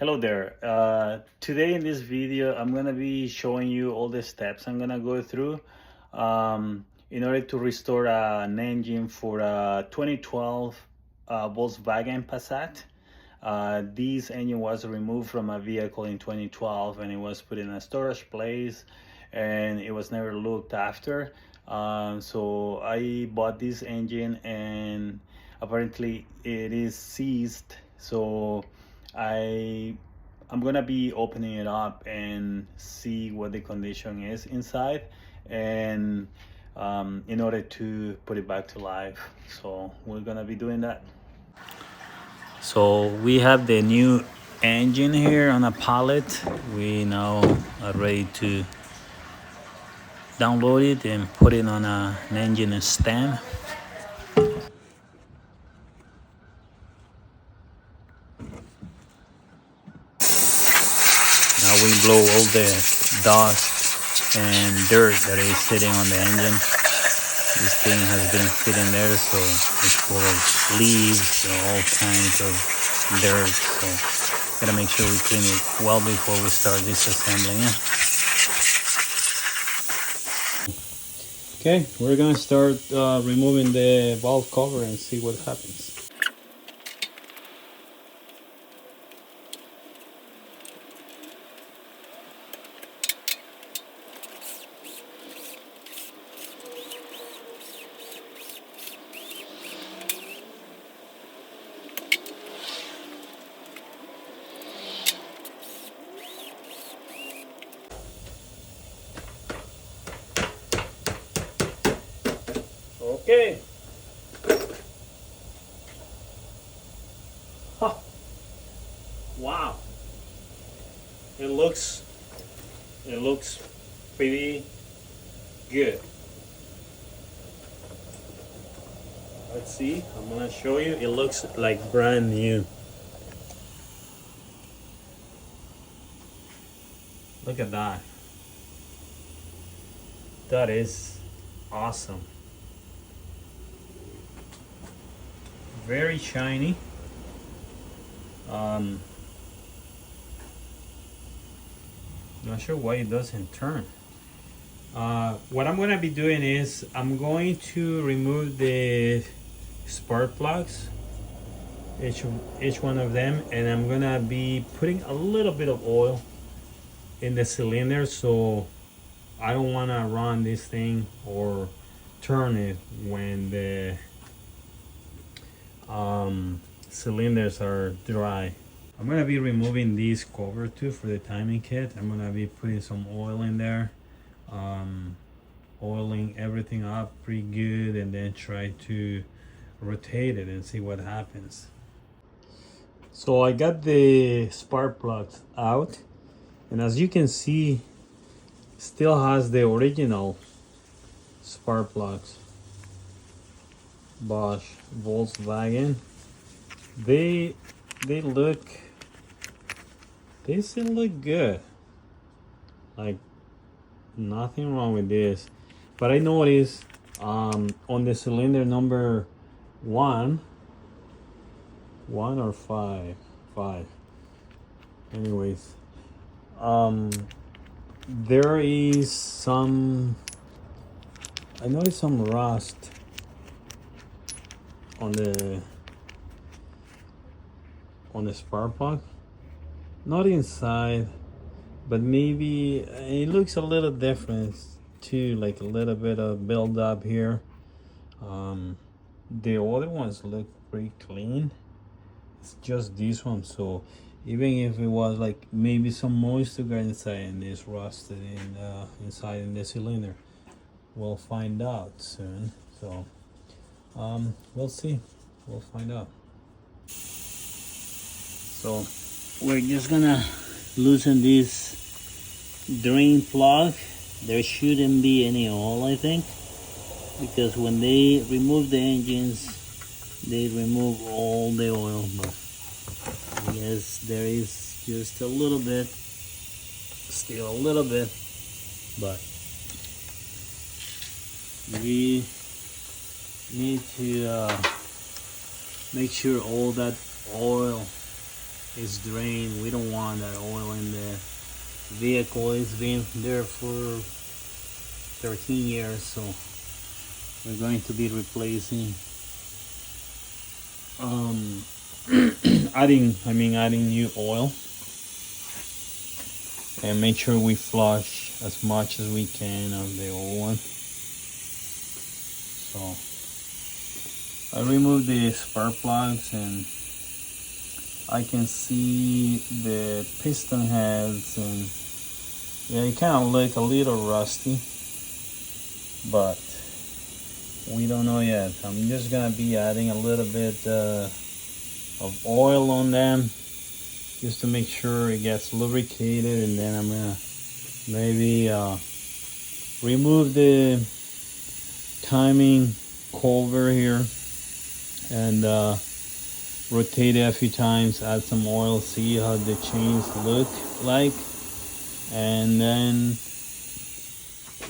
Hello there. Today in this video, I'm gonna be showing you all the steps I'm gonna go through in order to restore an engine for a 2012 Volkswagen Passat. This engine was removed from a vehicle in 2012 and it was put in a storage place and it was never looked after. So I bought this engine and apparently it is seized. So I'm gonna be opening it up and see what the condition is inside, and in order to put it back to life. So we're gonna be doing that. So we have the new engine here on a pallet. We now are ready to download it and put it on an engine stand. Now we blow all the dust and dirt that is sitting on the engine. This thing has been sitting there, so it's full of leaves and all kinds of dirt. So gotta make sure we clean it well before we start disassembling it. Okay, we're gonna start removing the valve cover and see what happens. Okay. Huh. Wow. It looks pretty good. Let's see. I'm gonna show you. It looks like brand new. Look at that. That is awesome. Very shiny. Not sure why it doesn't turn. What I'm gonna be doing is I'm going to remove the spark plugs, each one of them, and I'm gonna be putting a little bit of oil in the cylinder, so I don't want to run this thing or turn it when the cylinders are dry. I'm gonna be removing these cover too for the timing kit. I'm gonna be putting some oil in there, oiling everything up pretty good, and then try to rotate it and see what happens. So I got the spark plugs out, and as you can see, still has the original spark plugs. Bosch, Volkswagen. They still look good. Like nothing wrong with this. But I noticed on the cylinder number one or five. Anyways, there is some. I noticed some rust on the spark plug, not inside, but maybe it looks a little different too, like a little bit of build up here. The other ones look pretty clean. It's just this one, so even if it was like maybe some moisture got inside and it's rusted in inside in the cylinder, we'll find out soon. So we'll see. We'll find out. So we're just gonna loosen this drain plug. There shouldn't be any oil, I think, because when they remove the engines, they remove all the oil. But yes, there is just a little bit, still a little bit, but we need to make sure all that oil is drained. We don't want that oil in the vehicle. It's been there for 13 years, so we're going to be replacing, adding new oil, and make sure we flush as much as we can of the old one. So I removed the spark plugs, and I can see the piston heads, and yeah, it kind of look a little rusty, but we don't know yet. I'm just gonna be adding a little bit of oil on them just to make sure it gets lubricated, and then I'm gonna maybe remove the timing cover here and rotate it a few times, add some oil, see how the chains look like, and then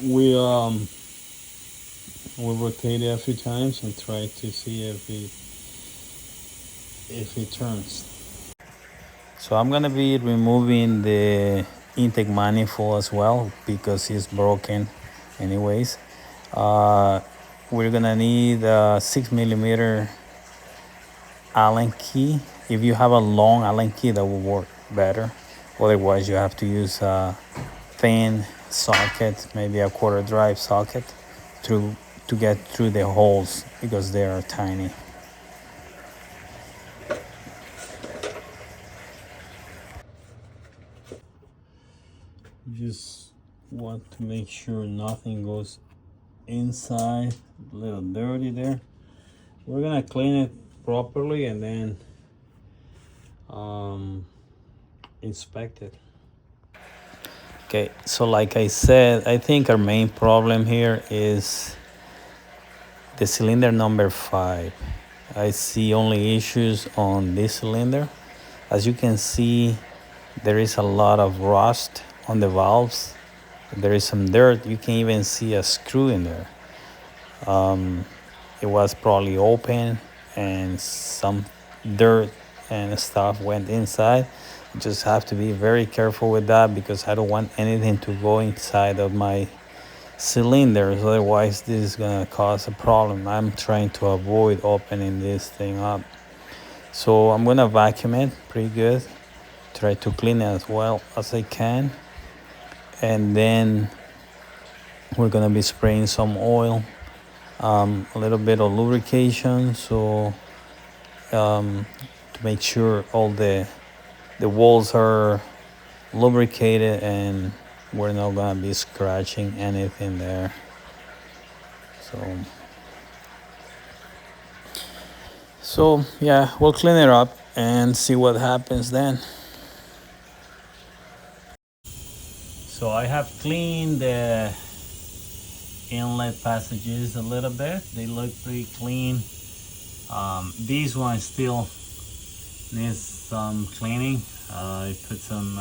we'll rotate it a few times and try to see if it turns. So I'm gonna be removing the intake manifold as well because it's broken anyways. We're gonna need a 6mm Allen key. If you have a long Allen key, that will work better. Otherwise you have to use a thin socket, maybe a quarter drive socket, to get through the holes because they are tiny. Just want to make sure nothing goes inside. A little dirty there. We're gonna clean it properly and then inspect it. Okay, so like I said, I think our main problem here is the cylinder number 5. I see only issues on this cylinder. As you can see, there is a lot of rust on the valves. There is some dirt. You can even see a screw in there. It was probably open and some dirt and stuff went inside. You just have to be very careful with that because I don't want anything to go inside of my cylinders, otherwise this is gonna cause a problem. I'm trying to avoid opening this thing up, so I'm gonna vacuum it pretty good, try to clean it as well as I can, and then we're gonna be spraying some oil, a little bit of lubrication, so to make sure all the walls are lubricated and we're not gonna be scratching anything there. So yeah, we'll clean it up and see what happens then. So I have cleaned the inlet passages a little bit. They look pretty clean. These ones still need some cleaning. I put some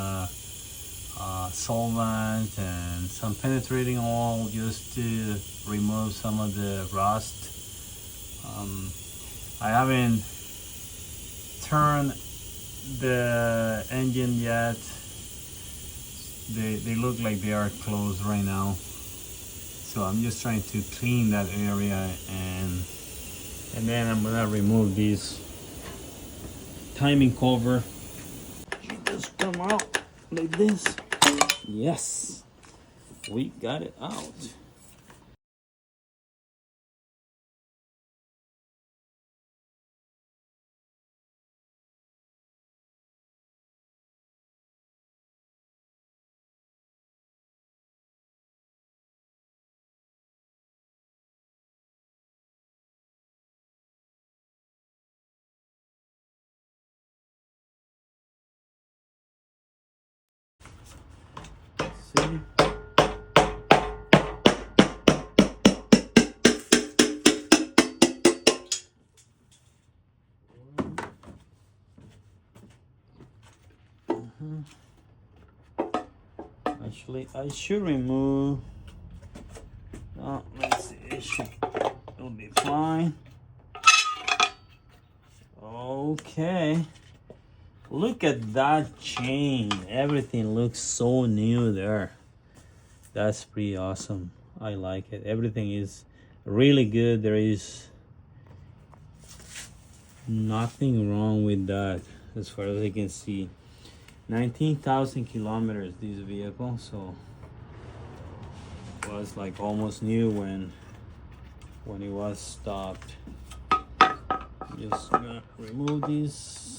solvent and some penetrating oil just to remove some of the rust. I haven't turned the engine yet. They look like they are closed right now, so I'm just trying to clean that area, and then I'm gonna remove this timing cover. You just come out like this. Yes, we got it out. See? Actually, I should remove. Let's see. It'll be fine. Okay. Look at that chain. Everything looks so new there. That's pretty awesome. I like it. Everything is really good. There is nothing wrong with that as far as I can see. 19,000 kilometers this vehicle, so it was like almost new when it was stopped. Just gonna remove this.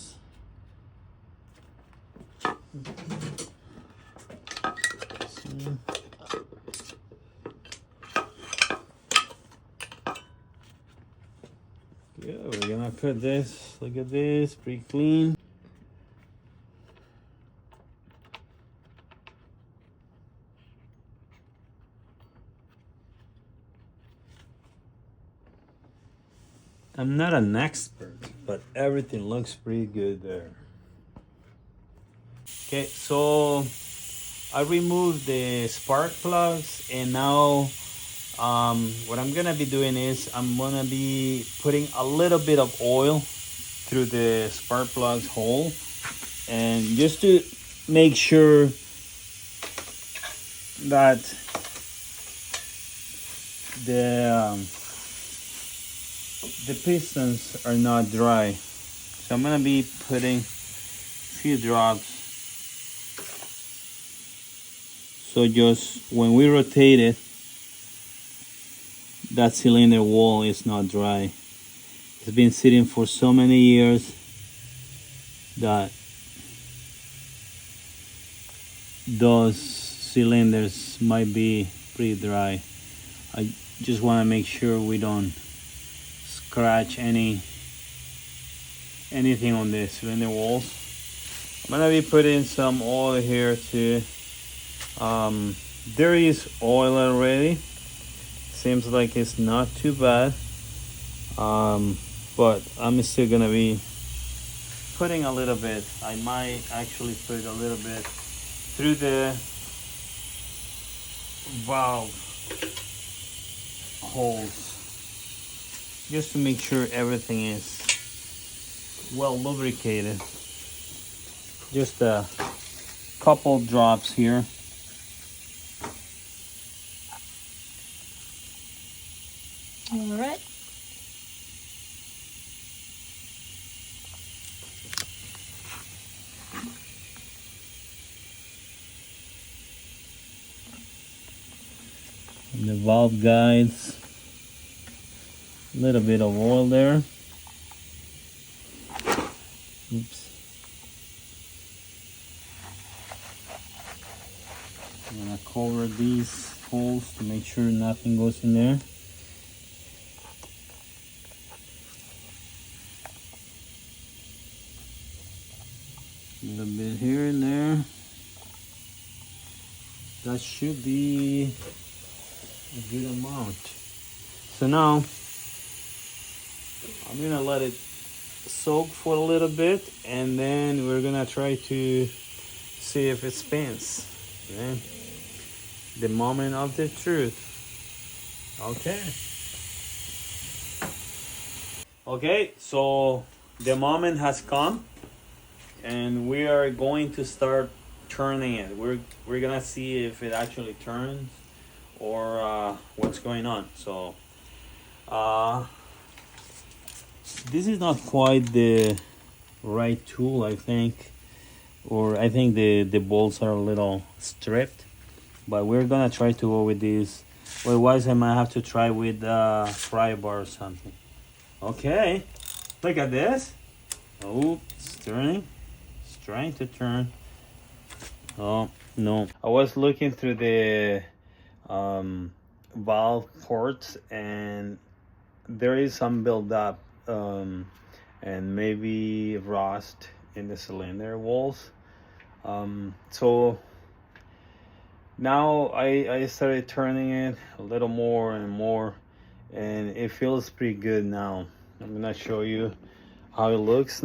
See. Yeah, we're gonna cut this. Look at this, pretty clean. I'm not an expert, but everything looks pretty good there. Okay, so I removed the spark plugs, and now what I'm gonna be doing is I'm gonna be putting a little bit of oil through the spark plugs hole, and just to make sure that the pistons are not dry. So I'm gonna be putting a few drops. So just when we rotate it, that cylinder wall is not dry. It's been sitting for so many years that those cylinders might be pretty dry. I just want to make sure we don't scratch anything on the cylinder walls. I'm gonna be putting some oil here too. There is oil already. Seems like it's not too bad, but I'm still gonna be putting a little bit. I might actually put a little bit through the valve holes, just to make sure everything is well lubricated. Just a couple drops here. All right. And the valve guides, a little bit of oil there. Oops. I'm gonna cover these holes to make sure nothing goes in there. A little bit here and there. That should be a good amount. So now I'm gonna let it soak for a little bit, and then we're gonna try to see if it spins. Okay? The moment of the truth. Okay, so the moment has come, and we are going to start turning it. We're gonna see if it actually turns or what's going on. So this is not quite the right tool, I think, or I think the bolts are a little stripped, but we're gonna try to go with this. Otherwise I might have to try with pry bar or something. Okay, look at this. Oh, it's turning. It's trying to turn. Oh no, I was looking through the valve ports, and there is some buildup and maybe rust in the cylinder walls. So now I started turning it a little more and more, and it feels pretty good now. I'm gonna show you how it looks.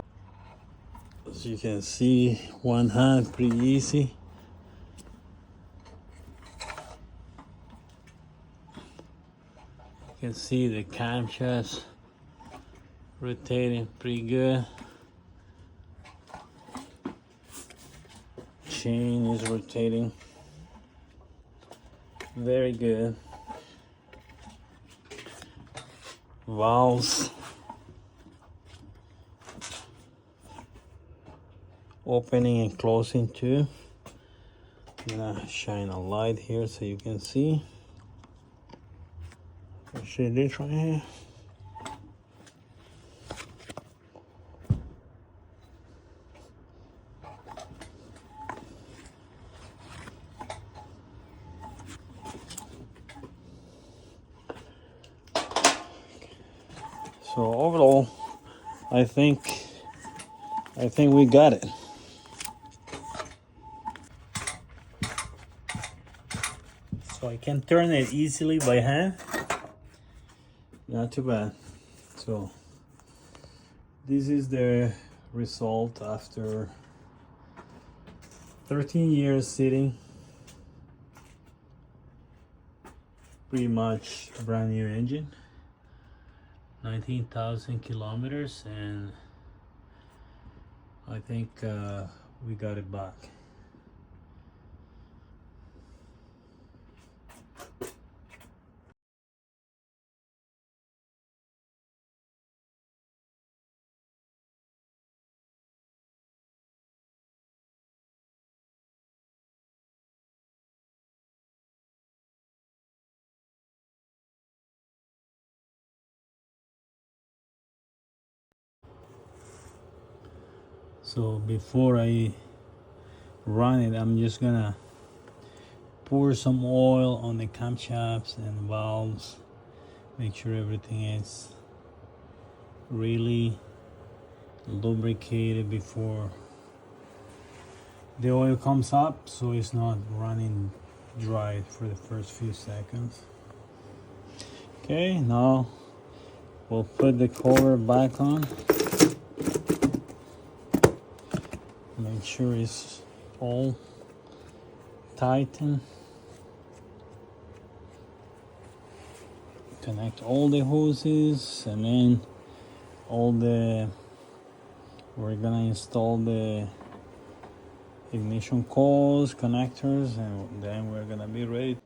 As you can see, one hand pretty easy. You can see the camshafts rotating pretty good. chain is rotating very good. Valves opening and closing too. I'm gonna shine a light here so you can see. See this right here? So overall, I think we got it. So I can turn it easily by hand. Not too bad. So this is the result after 13 years sitting. Pretty much a brand new engine. 19,000 kilometers, and I think we got it back. So before I run it, I'm just gonna pour some oil on the camshafts and valves, make sure everything is really lubricated before the oil comes up, so it's not running dry for the first few seconds. Okay, now we'll put the cover back on. Make sure it's all tightened. Connect all the hoses, and then we're gonna install the ignition coils, connectors, and then we're gonna be ready.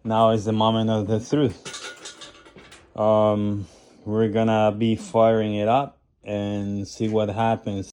Now is the moment of the truth. We're gonna be firing it up and see what happens.